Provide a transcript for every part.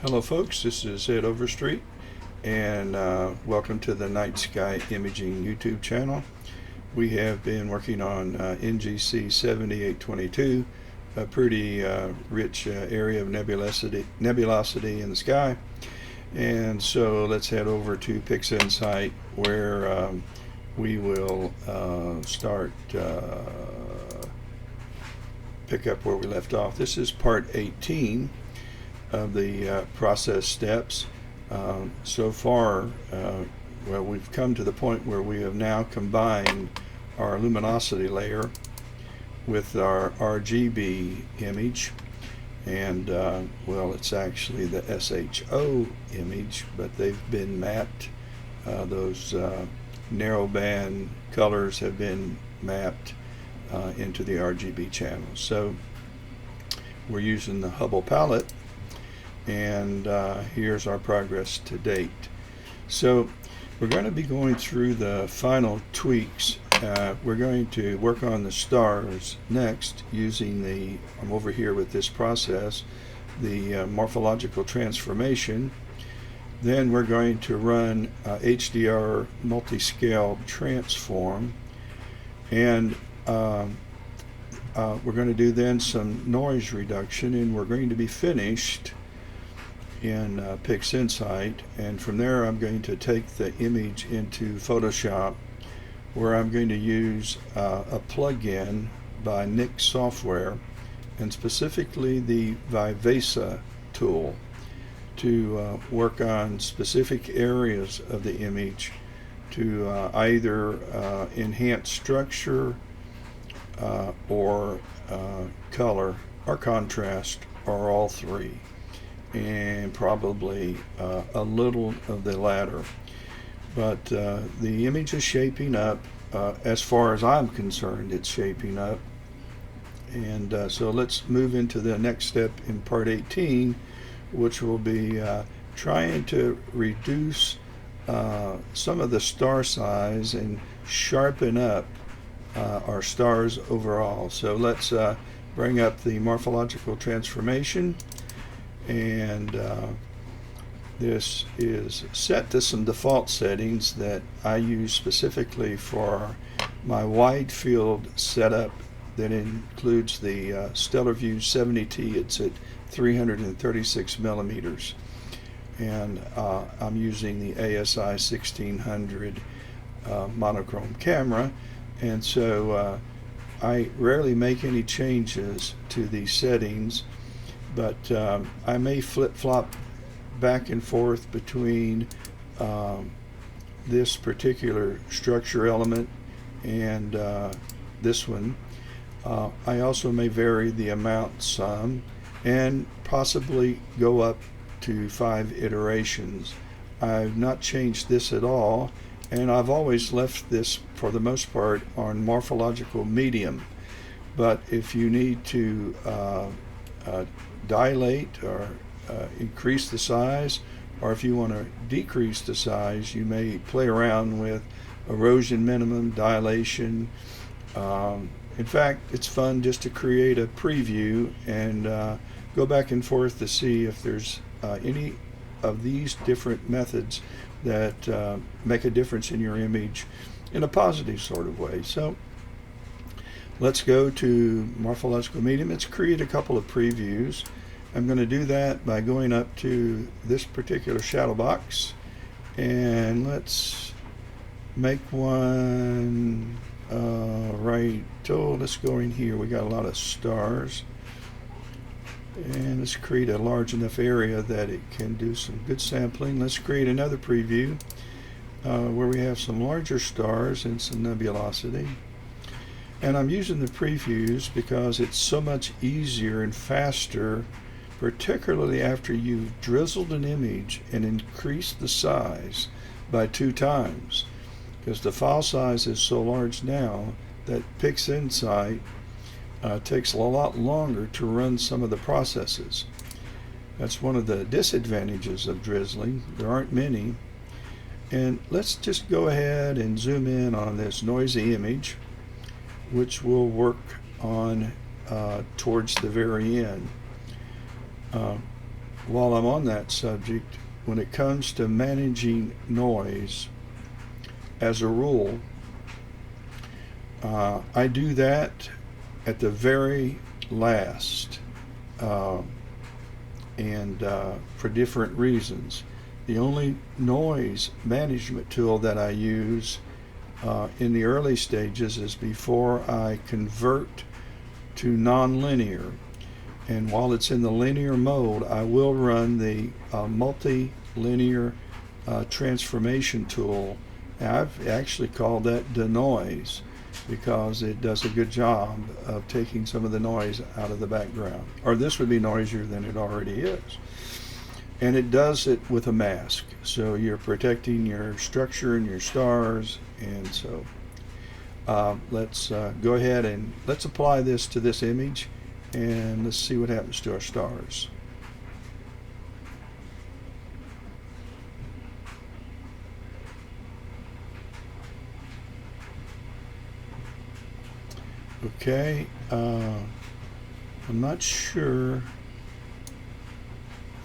Hello folks, this is Ed Overstreet, and welcome to the Night Sky Imaging YouTube channel. We have been working on NGC 7822, a pretty rich area of nebulosity in the sky. And so let's head over to PixInsight, where we will pick up where we left off. This is part 18 of the process steps. So far, well, we've come to the point where we have now combined our luminosity layer with our RGB image, and well, it's actually the SHO image, but they've been mapped. Those narrowband colors have been mapped into the RGB channels. So we're using the Hubble palette, and here's our progress to date. So we're going to be going through the final tweaks. We're going to work on the stars next using I'm over here with this process, the Morphological Transformation. Then we're going to run HDR multi-scale transform, and we're going to do then some noise reduction, and we're going to be finished in PixInsight. And from there I'm going to take the image into Photoshop, where I'm going to use a plug-in by Nick Software, and specifically the Vivesa tool, to work on specific areas of the image to either enhance structure or color or contrast, or all three, and probably a little of the latter. But the image is shaping up. As far as I'm concerned, it's shaping up. And so let's move into the next step in part 18, which will be trying to reduce some of the star size and sharpen up our stars overall. So let's bring up the Morphological Transformation, and this is set to some default settings that I use specifically for my wide field setup that includes the Stellar View 70T. It's at 336 millimeters, and I'm using the ASI 1600 monochrome camera, and so I rarely make any changes to these settings, but I may flip-flop back and forth between this particular structure element and this one. I also may vary the amount some, and possibly go up to 5 iterations. I've not changed this at all, and I've always left this for the most part on morphological medium. But if you need to dilate or increase the size, or if you want to decrease the size, you may play around with erosion minimum, dilation. In fact, it's fun just to create a preview and go back and forth to see if there's any of these different methods that make a difference in your image in a positive sort of way. So let's go to morphological medium. Let's create a couple of previews. I'm going to do that by going up to this particular shadow box, and let's make one right. Oh, let's go in here. We got a lot of stars, and let's create a large enough area that it can do some good sampling. Let's create another preview where we have some larger stars and some nebulosity. And I'm using the previews because it's so much easier and faster, particularly after you've drizzled an image and increased the size by 2 times, because the file size is so large now that PixInsight takes a lot longer to run some of the processes. That's one of the disadvantages of drizzling. There aren't many. And let's just go ahead and zoom in on this noisy image, which we'll work on towards the very end. while I'm on that subject, when it comes to managing noise, as a rule, I do that at the very last, uh, and for different reasons. The only noise management tool that I use in the early stages is before I convert to nonlinear. And while it's in the linear mode, I will run the multi-linear transformation tool. And I've actually called that denoise because it does a good job of taking some of the noise out of the background. Or this would be noisier than it already is. And it does it with a mask. So you're protecting your structure and your stars. And so let's go ahead and let's apply this to this image, and let's see what happens to our stars. Okay, I'm not sure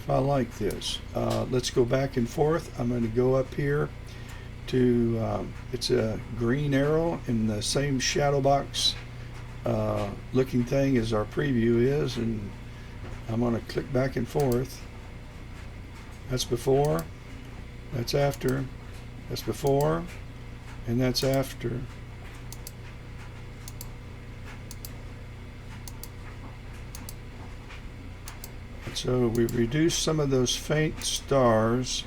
if I like this. Let's go back and forth. I'm going to go up here to, it's a green arrow in the same shadow box looking thing as our preview is, and I'm going to click back and forth. That's before, that's after, that's before, and that's after. So we've reduced some of those faint stars.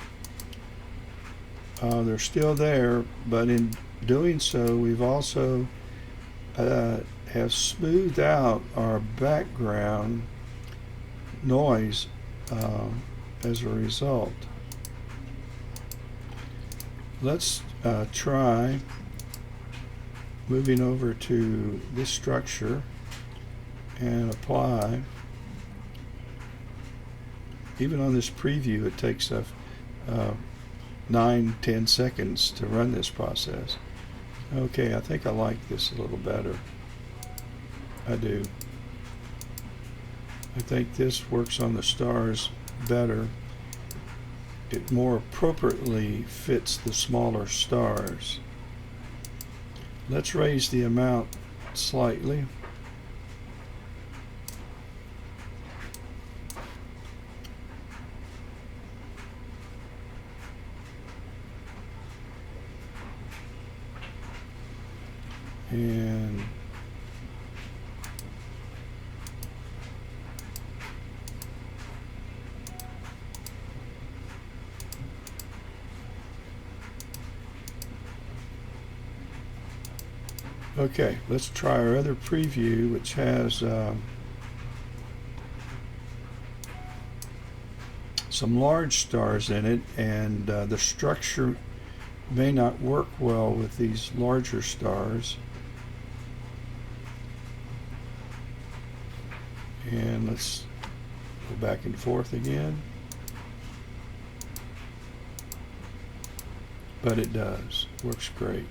They're still there, but in doing so, we've also have smoothed out our background noise as a result. Let's try moving over to this structure and apply. Even on this preview, it takes 9-10 seconds to run this process. Okay, I think I like this a little better. I do. I think this works on the stars better. It more appropriately fits the smaller stars. Let's raise the amount slightly. And okay, let's try our other preview, which has some large stars in it, and the structure may not work well with these larger stars. And let's go back and forth again. But it does. Works great.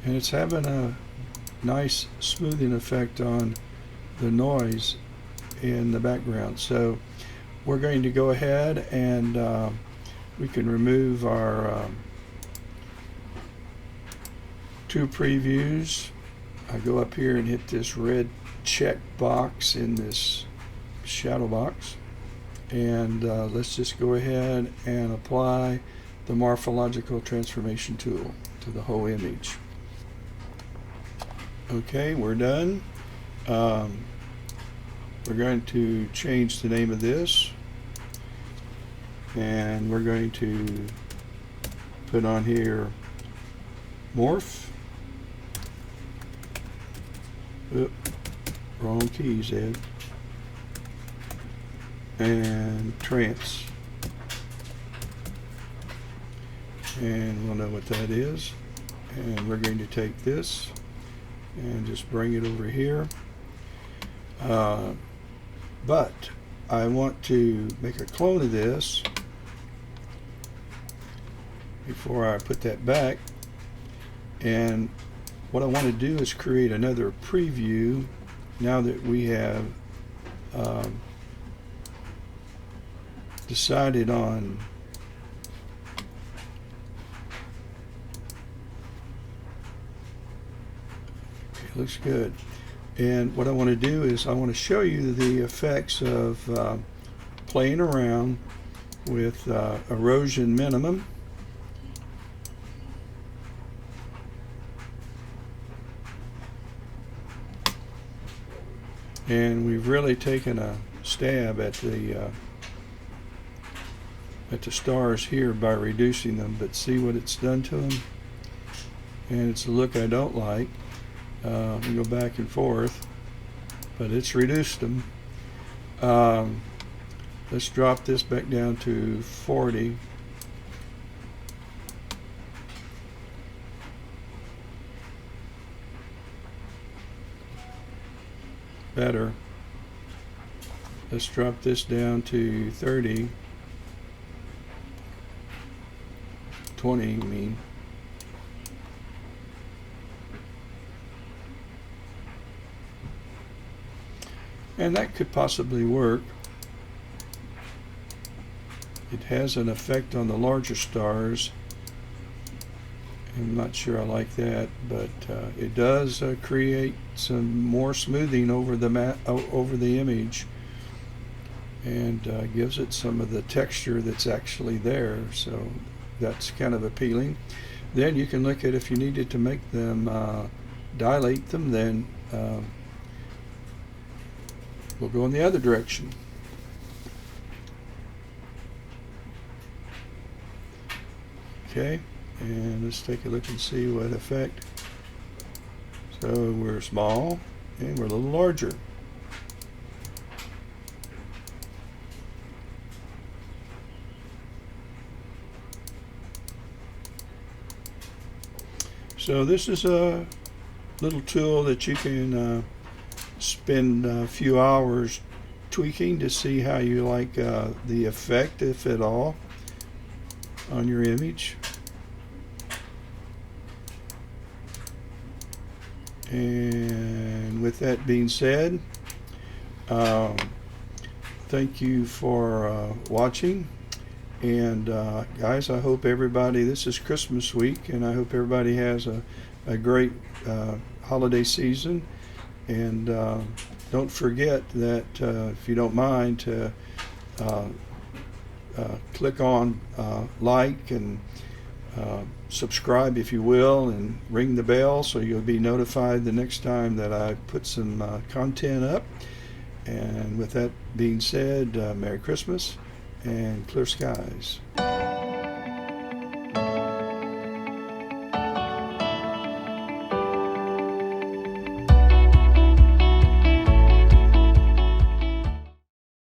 And it's having a nice smoothing effect on the noise in the background. So we're going to go ahead and we can remove our two previews. I go up here and hit this red check box in this shadow box, and let's just go ahead and apply the morphological transformation tool to the whole image. Okay, we're done. We're going to change the name of this, and we're going to put on here morph. Oop, wrong keys, Ed. And trans. And we'll know what that is. And we're going to take this and just bring it over here. But I want to make a clone of this before I put that back. And what I want to do is create another preview now that we have decided on looks good. And what I want to do is I want to show you the effects of playing around with erosion minimum. And we've really taken a stab at the stars here by reducing them, but see what it's done to them. And it's a look I don't like. We go back and forth, but it's reduced them. Let's drop this back down to 40. Better. Let's drop this down to 30. 20, I mean. And that could possibly work. It has an effect on the larger stars. I'm not sure I like that, but it does create some more smoothing over the image, and gives it some of the texture that's actually there. So that's kind of appealing. Then you can look at, if you needed to make them dilate them, then we'll go in the other direction. Okay, and let's take a look and see what effect. So we're small and we're a little larger. So this is a little tool that you can spend a few hours tweaking to see how you like the effect, if at all, on your image. And with that being said, thank you for watching. And guys, I hope everybody, this is Christmas week, and I hope everybody has a great holiday season. And don't forget that, if you don't mind, to click on like and subscribe, if you will, and ring the bell so you'll be notified the next time that I put some content up. And with that being said, Merry Christmas and clear skies.